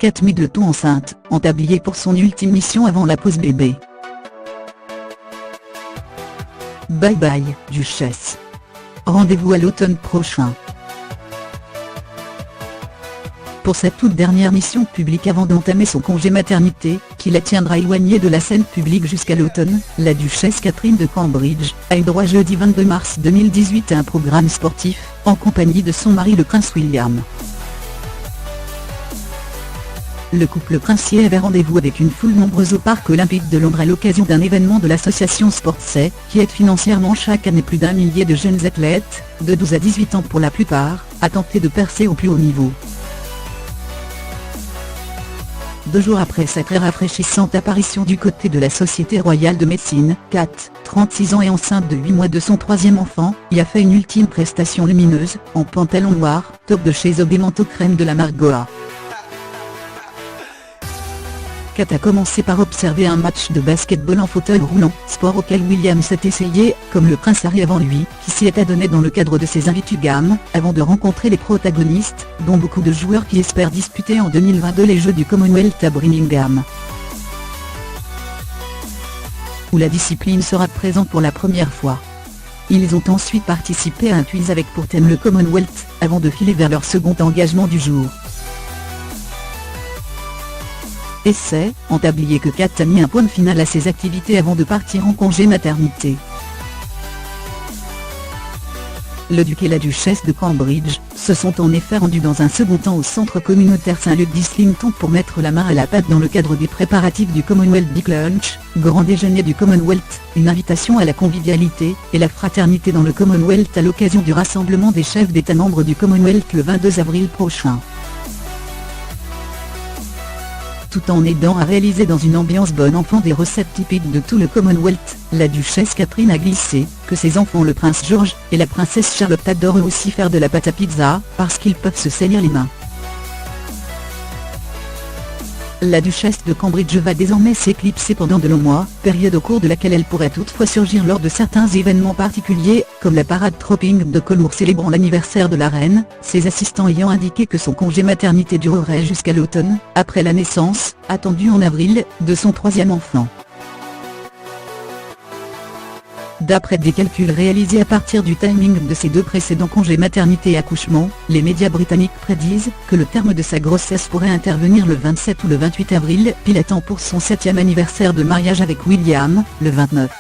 Kate Middleton enceinte, en tablier pour son ultime mission avant la pause bébé. Bye bye, Duchesse. Rendez-vous à l'automne prochain. Pour sa toute dernière mission publique avant d'entamer son congé maternité, qui la tiendra éloignée de la scène publique jusqu'à l'automne, la duchesse Catherine de Cambridge a eu droit jeudi 22 mars 2018 à un programme sportif, en compagnie de son mari le prince William. Le couple princier avait rendez-vous avec une foule nombreuse au Parc olympique de Londres à l'occasion d'un événement de l'association Sportsay, qui aide financièrement chaque année plus d'1 millier de jeunes athlètes, de 12 à 18 ans pour la plupart, à tenter de percer au plus haut niveau. 2 jours après sa très rafraîchissante apparition du côté de la Société royale de médecine, Kate, 36 ans et enceinte de 8 mois de son 3e enfant, y a fait une ultime prestation lumineuse, en pantalon noir, top de chez Zob et manteau crème de la marque Goa. Kate a commencé par observer un match de basketball en fauteuil roulant, sport auquel William s'est essayé, comme le prince Harry avant lui, qui s'y est adonné dans le cadre de ses Invictus, avant de rencontrer les protagonistes, dont beaucoup de joueurs qui espèrent disputer en 2022 les Jeux du Commonwealth à Birmingham, où la discipline sera présente pour la première fois. Ils ont ensuite participé à un quiz avec pour thème le Commonwealth, avant de filer vers leur second engagement du jour. Et c'est en tablier que Kate a mis un point final à ses activités avant de partir en congé maternité. Le duc et la duchesse de Cambridge se sont en effet rendus dans un second temps au centre communautaire Saint-Luc d'Islington pour mettre la main à la pâte dans le cadre des préparatifs du Commonwealth Big Lunch, grand déjeuner du Commonwealth, une invitation à la convivialité et la fraternité dans le Commonwealth à l'occasion du rassemblement des chefs d'État membres du Commonwealth le 22 avril prochain. Tout en aidant à réaliser dans une ambiance bon enfant des recettes typiques de tout le Commonwealth, la duchesse Catherine a glissé que ses enfants le prince George et la princesse Charlotte adorent eux aussi faire de la pâte à pizza, parce qu'ils peuvent se salir les mains. La duchesse de Cambridge va désormais s'éclipser pendant de longs mois, période au cours de laquelle elle pourrait toutefois surgir lors de certains événements particuliers, comme la parade Tropping de Colour célébrant l'anniversaire de la reine, ses assistants ayant indiqué que son congé maternité durerait jusqu'à l'automne, après la naissance, attendue en avril, de son 3e enfant. D'après des calculs réalisés à partir du timing de ses 2 précédents congés maternité et accouchement, les médias britanniques prédisent que le terme de sa grossesse pourrait intervenir le 27 ou le 28 avril, pile à temps pour son 7e anniversaire de mariage avec William, le 29.